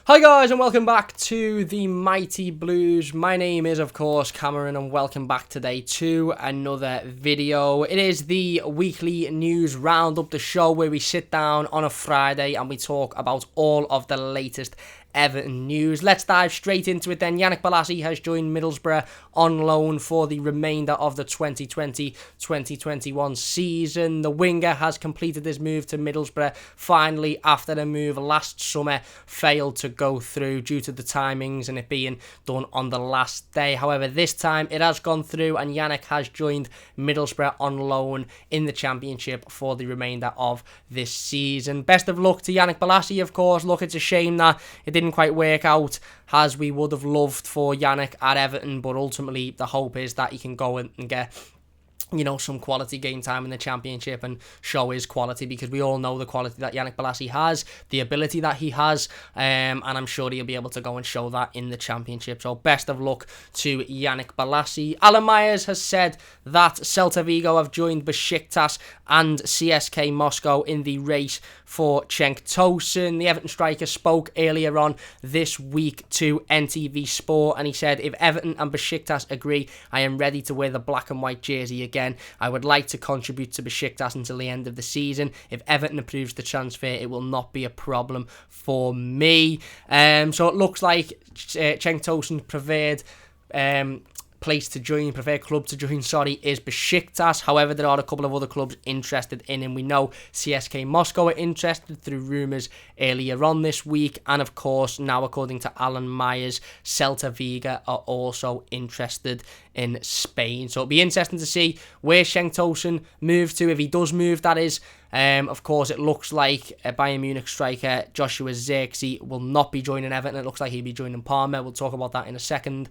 Hi guys and welcome back to the Mighty Blues. My name is of course Cameron and welcome back today to another video. It is the weekly news roundup, the show where we sit down on a Friday and we talk about all of the latest Everton news. Let's dive straight into it then. Yannick Bolasie has joined Middlesbrough on loan for the remainder of the 2020-2021 season. The winger has completed his move to Middlesbrough finally after the move last summer failed to go through due to the timings and it being done on the last day. However, this time it has gone through and Yannick has joined Middlesbrough on loan in the Championship for the remainder of this season. Best of luck to Yannick Bolasie, of course. Look, it's a shame that it didn't quite work out as we would have loved for Yannick at Everton, but ultimately the hope is that he can go and get some quality game time in the Championship and show his quality, because we all know the quality that Yannick Bolasie has, the ability that he has, and I'm sure he'll be able to go and show that in the Championship. So best of luck to Yannick Bolasie. Alan Myers has said that Celta Vigo have joined Besiktas and CSK Moscow in the race for Cenk Tosun. The Everton striker spoke earlier on this week to NTV Sport and he said, "If Everton and Besiktas agree, I am ready to wear the black and white jersey again. I would like to contribute to Besiktas until the end of the season. If Everton approves the transfer, it will not be a problem for me." So it looks like Cenk Tosun's preferred club to join, is Besiktas. However, there are a couple of other clubs interested in him. We know CSK Moscow are interested through rumours earlier on this week, and of course now, according to Alan Myers, Celta Vigo are also interested in Spain. So it'll be interesting to see where Cenk Tosun moves to, if he does move, that is. Of course, it looks like Bayern Munich striker Joshua Zirkzee will not be joining Everton. It looks like he'll be joining Parma. We'll talk about that in a second.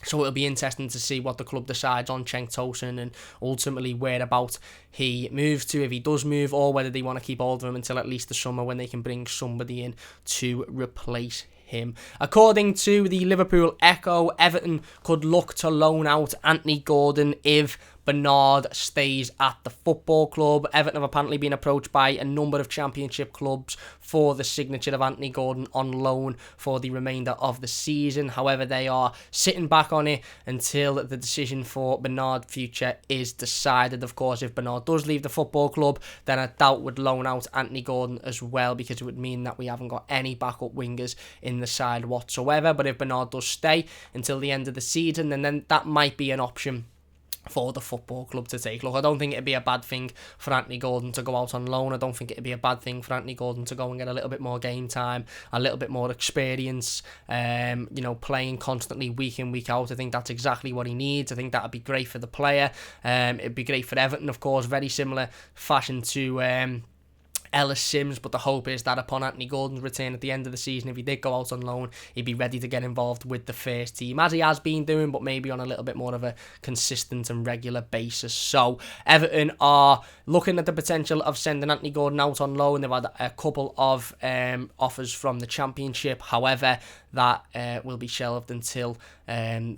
So it'll be interesting to see what the club decides on Cenk Tosun and ultimately whereabout he moves to, if he does move, or whether they want to keep hold of him until at least the summer when they can bring somebody in to replace him. According to the Liverpool Echo, Everton could look to loan out Anthony Gordon if Bernard stays at the football club. Everton have apparently been approached by a number of Championship clubs for the signature of Anthony Gordon on loan for the remainder of the season. However, they are sitting back on it until the decision for Bernard's future is decided. Of course, if Bernard does leave the football club, then I doubt would loan out Anthony Gordon as well, because it would mean that we haven't got any backup wingers in the side whatsoever. But if Bernard does stay until the end of the season, then that might be an option for the football club to take. Look, I don't think it'd be a bad thing for Anthony Gordon to go out on loan. I don't think it'd be a bad thing for Anthony Gordon to go and get a little bit more game time, a little bit more experience, playing constantly week in, week out. I think that's exactly what he needs. I think that'd be great for the player. It'd be great for Everton, of course, very similar fashion to Ellis Sims, but the hope is that upon Anthony Gordon's return at the end of the season, if he did go out on loan, he'd be ready to get involved with the first team, as he has been doing, but maybe on a little bit more of a consistent and regular basis. So Everton are looking at the potential of sending Anthony Gordon out on loan. They've had a couple of offers from the Championship. However, that will be shelved until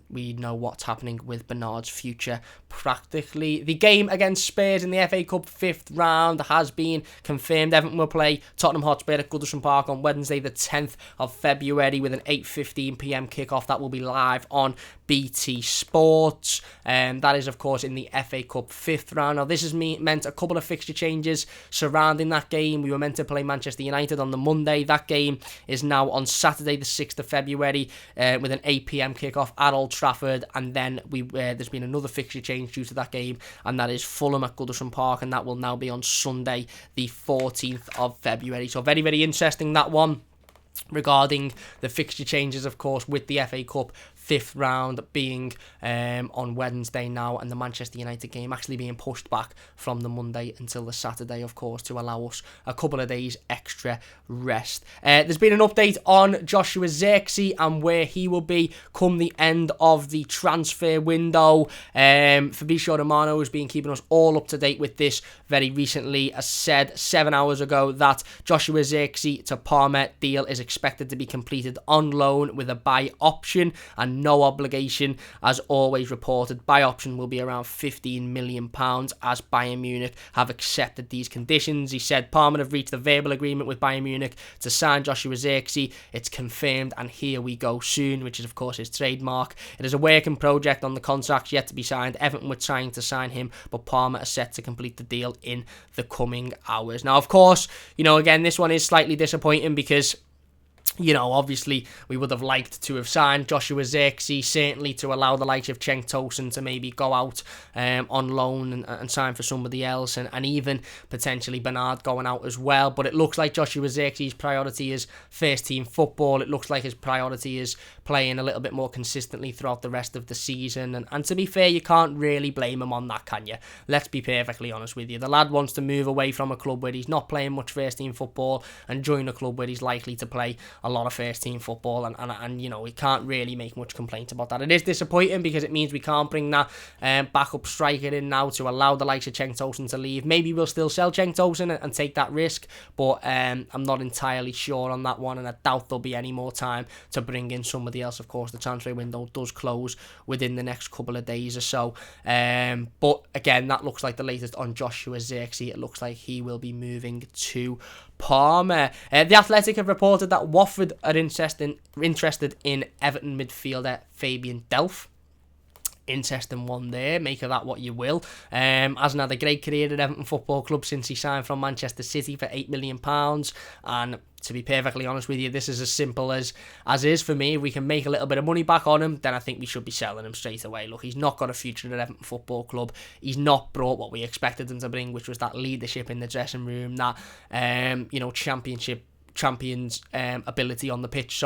we know what's happening with Bernard's future practically. The game against Spurs in the FA Cup 5th round has been confirmed. Everton will play Tottenham Hotspur at Goodison Park on Wednesday the 10th of February with an 8:15pm kickoff. That will be live on BT Sports. That is, of course, in the FA Cup 5th round. Now, this has meant a couple of fixture changes surrounding that game. We were meant to play Manchester United on the Monday. That game is now on Saturday the 6th of February with an 8pm kickoff at Old Trafford. And then there's been another fixture change due to that game, and that is Fulham at Goodison Park, and that will now be on Sunday the 14th of February. So very, very interesting, that one, regarding the fixture changes, of course, with the FA Cup 5th round being on Wednesday now, and the Manchester United game actually being pushed back from the Monday until the Saturday, of course, to allow us a couple of days extra rest. There's been an update on Joshua Zirkzee and where he will be come the end of the transfer window. Fabrizio Romano has been keeping us all up to date with this very recently. As said 7 hours ago that Joshua Zirkzee to Parma deal is expected to be completed on loan with a buy option, and and no obligation. As always reported, buy option will be around £15 million as Bayern Munich have accepted these conditions. He said Parma have reached a verbal agreement with Bayern Munich to sign Joshua Zirkzee. It's confirmed and here we go soon, which is of course his trademark. It is a working project on the contracts yet to be signed. Everton were trying to sign him, but Parma are set to complete the deal in the coming hours. Now, of course, again, this one is slightly disappointing because obviously we would have liked to have signed Joshua Zirkzee, certainly to allow the likes of Cenk Tosun to maybe go out on loan and sign for somebody else, and even potentially Bernard going out as well. But it looks like Joshua Zirkzee's priority is first team football. It looks like his priority is playing a little bit more consistently throughout the rest of the season. And to be fair, you can't really blame him on that, can you? Let's be perfectly honest with you. The lad wants to move away from a club where he's not playing much first team football and join a club where he's likely to play a lot of first team football, and we can't really make much complaint about that. It is disappointing because it means we can't bring that backup striker in now to allow the likes of Cenk Tosun to leave. Maybe we'll still sell Cenk Tosun and take that risk, but I'm not entirely sure on that one, and I doubt there'll be any more time to bring in somebody else. Of course, the transfer window does close within the next couple of days or so, but again, that looks like the latest on Joshua Zirkzee. It looks like he will be moving to Parma. The Athletic have reported that Watford are interested in Everton midfielder Fabian Delph. Interesting one there, make of that what you will. Hasn't had a great career at Everton Football Club since he signed from Manchester City for £8 million, and to be perfectly honest with you, this is as simple as is for me. If we can make a little bit of money back on him, then I think we should be selling him straight away. Look, he's not got a future at Everton Football Club. He's not brought what we expected him to bring, which was that leadership in the dressing room, that champions ability on the pitch.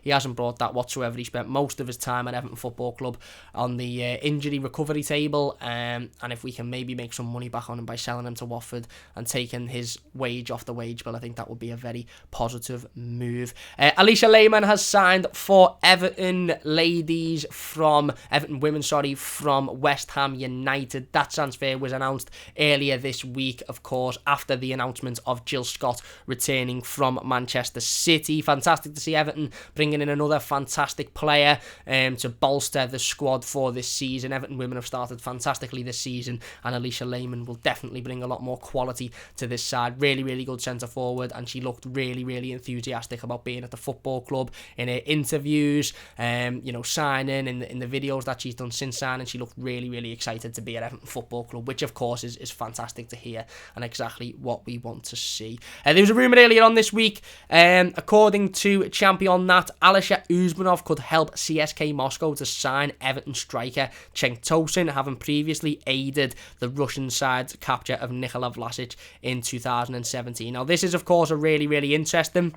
He hasn't brought that whatsoever. He spent most of his time at Everton Football Club on the injury recovery table, and if we can maybe make some money back on him by selling him to Watford and taking his wage off the wage bill, I think that would be a very positive move. Alicia Lehmann has signed for Everton ladies from Everton women, from West Ham United. That transfer was announced earlier this week, of course, after the announcement of Jill Scott returning from Manchester City. Fantastic to see Everton bringing in another fantastic player to bolster the squad for this season. Everton women have started fantastically this season, and Alicia Lehmann will definitely bring a lot more quality to this side. Really, really good centre forward, and she looked really, really enthusiastic about being at the football club in her interviews, signing in the videos that she's done since signing. She looked really, really excited to be at Everton Football Club, which of course is fantastic to hear and exactly what we want to see. There was a rumour earlier on this week, according to Champion Nat, Alisher Uzmanov could help CSK Moscow to sign Everton striker Cenk Tosun, having previously aided the Russian side's capture of Nikola Vlasic in 2017. Now, this is, of course, a really, really interesting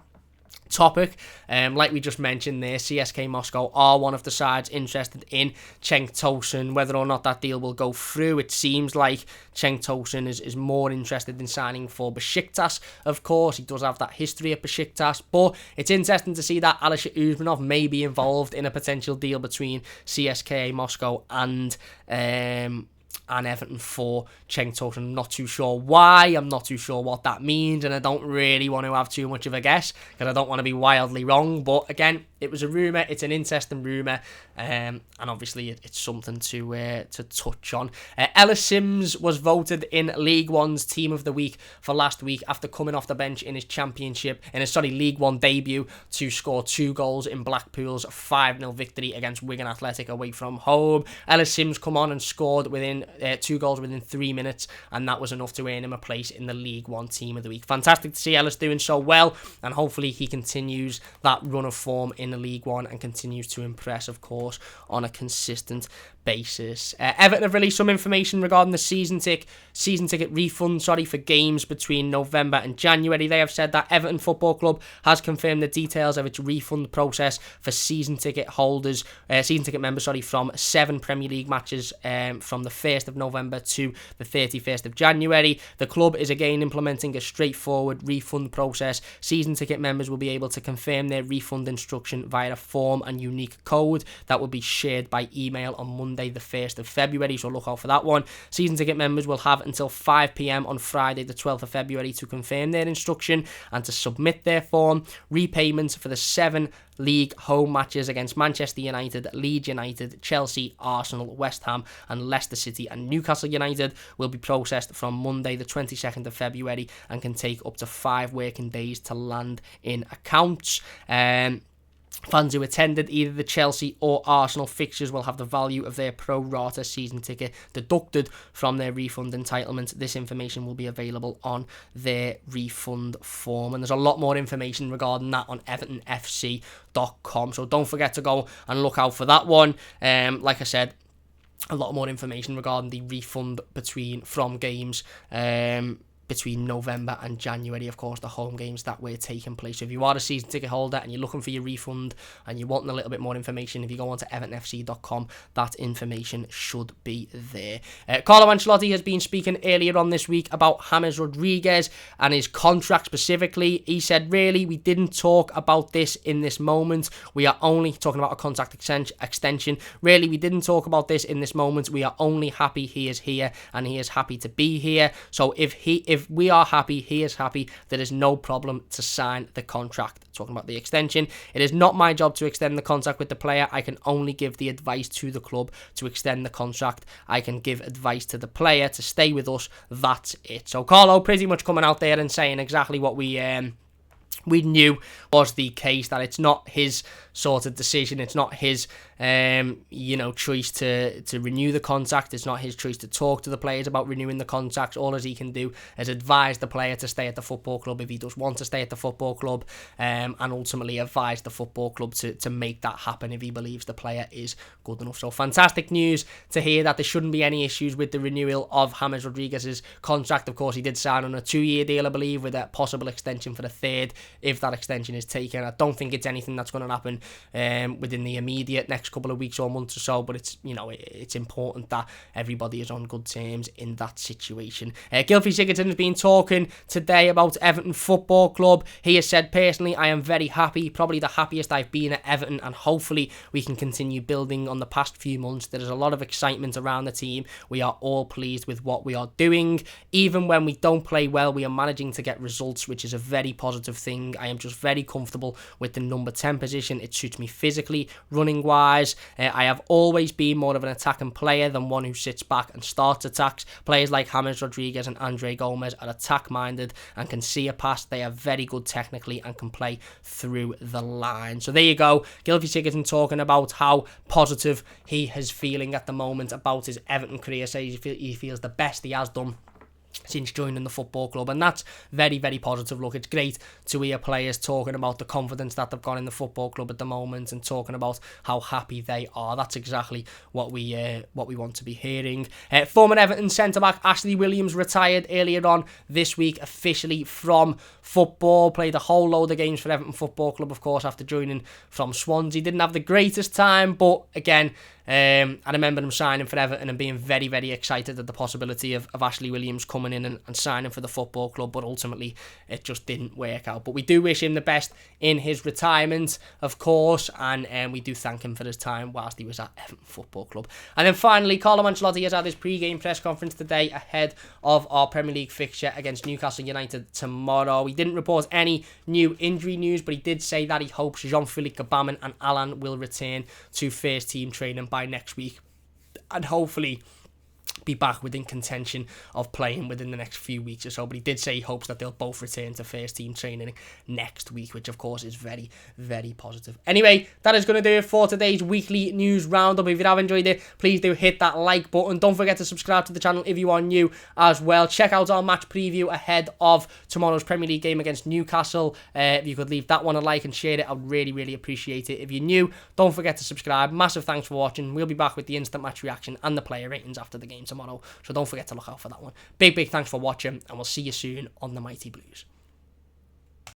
topic. Like we just mentioned there, CSK Moscow are one of the sides interested in Cenk Tosun. Whether or not that deal will go through, it seems like Cenk Tosun is more interested in signing for Besiktas. Of course, he does have that history at Besiktas, but it's interesting to see that Alisher Uzmanov may be involved in a potential deal between CSK Moscow and Everton for Cenk Tosun. I'm not too sure why, I'm not too sure what that means, and I don't really want to have too much of a guess because I don't want to be wildly wrong. But again, it was a rumour, it's an interesting rumour, and obviously it's something to touch on. Ellis Sims was voted in League One's Team of the Week for last week after coming off the bench in his League One debut to score 2 goals in Blackpool's 5-0 victory against Wigan Athletic away from home. Ellis Sims come on and scored within 2 goals within 3 minutes, and that was enough to earn him a place in the League One Team of the Week. Fantastic to see Ellis doing so well, and hopefully he continues that run of form in the League One and continues to impress, of course, on a consistent basis. Everton have released some information regarding the season ticket refund for games between November and January. They have said that Everton Football Club has confirmed the details of its refund process for season ticket members from 7 Premier League matches from the 1st of November to the 31st of January. The club is again implementing a straightforward refund process. Season ticket members will be able to confirm their refund instruction via a form and unique code that will be shared by email on Monday Monday the 1st of February, so look out for that one. Season ticket members will have until 5 p.m. on Friday the 12th of February to confirm their instruction and to submit their form. Repayments for the 7 league home matches against Manchester United, Leeds United, Chelsea, Arsenal, West Ham and Leicester City and Newcastle United will be processed from Monday the 22nd of February and can take up to 5 working days to land in accounts. Fans who attended either the Chelsea or Arsenal fixtures will have the value of their pro rata season ticket deducted from their refund entitlement. This information will be available on their refund form, and there's a lot more information regarding that on evertonfc.com, so don't forget to go and look out for that one. Like I said, a lot more information regarding the refund from games between November and January, of course, the home games that were taking place. So if you are a season ticket holder and you're looking for your refund and you're wanting a little bit more information, if you go on to evertonfc.com, that information should be there. Carlo Ancelotti has been speaking earlier on this week about James Rodriguez and his contract specifically. He said, really, we didn't talk about this in this moment. We are only talking about a contract extension. Really, we didn't talk about this in this moment. We are only happy he is here and he is happy to be here. So if we are happy, he is happy, there is no problem to sign the contract. Talking about the extension, it is not my job to extend the contract with the player. I can only give the advice to the club to extend the contract. I can give advice to the player to stay with us. That's it. So Carlo pretty much coming out there and saying exactly what we knew was the case, that it's not his sort of decision, it's not his choice to renew the contract, it's not his choice to talk to the players about renewing the contract. All as he can do is advise the player to stay at the football club if he does want to stay at the football club, and ultimately advise the football club to make that happen if he believes the player is good enough. So fantastic news to hear that there shouldn't be any issues with the renewal of James Rodriguez's contract. Of course, he did sign on a 2-year deal, I believe, with a possible extension for the 3rd if that extension is taken. I don't think it's anything that's going to happen within the immediate next couple of weeks or months or so, but it's important that everybody is on good terms in that situation. Gylfi Sigurdsson has been talking today about Everton Football Club. He has said, personally, I am very happy, probably the happiest I've been at Everton, and hopefully we can continue building on the past few months. There is a lot of excitement around the team. We are all pleased with what we are doing. Even when we don't play well, we are managing to get results, which is a very positive thing. I am just very comfortable with the number 10 position. It suits me physically, running wise. I have always been more of an attacking player than one who sits back and starts attacks. Players like James Rodriguez and Andre Gomez are attack minded and can see a pass. They are very good technically and can play through the line. So there you go, Gylfi Sigurdsson talking about how positive he is feeling at the moment about his Everton career. Says he feels the best he has done since joining the football club, and that's very, very positive. Look, it's great to hear players talking about the confidence that they've got in the football club at the moment and talking about how happy they are. That's exactly what we want to be hearing. Former Everton centre-back Ashley Williams retired earlier on this week officially from football. Played a whole load of games for Everton Football Club, of course, after joining from Swansea. Didn't have the greatest time, but again, I remember him signing for Everton and being very, very excited at the possibility of Ashley Williams coming in and signing for the football club, but ultimately it just didn't work out. But we do wish him the best in his retirement, of course, and we do thank him for his time whilst he was at Everton Football Club. And then finally, Carlo Ancelotti has had his pre-game press conference today ahead of our Premier League fixture against Newcastle United tomorrow. He didn't report any new injury news, but he did say that he hopes Jean-Philippe Gbamin and Alan will return to first team training by next week and hopefully be back within contention of playing within the next few weeks or so. But he did say he hopes that they'll both return to first team training next week, which of course is very, very positive. Anyway, that is going to do it for today's weekly news roundup. If you have enjoyed it, please do hit that like button. Don't forget to subscribe to the channel if you are new as well. Check out our match preview ahead of tomorrow's Premier League game against Newcastle. If you could leave that one a like and share it, I'd really, really appreciate it. If you're new, don't forget to subscribe. Massive thanks for watching. We'll be back with the instant match reaction and the player ratings after the game tomorrow, so don't forget to look out for that one. Big thanks for watching, and we'll see you soon on the Mighty Blues.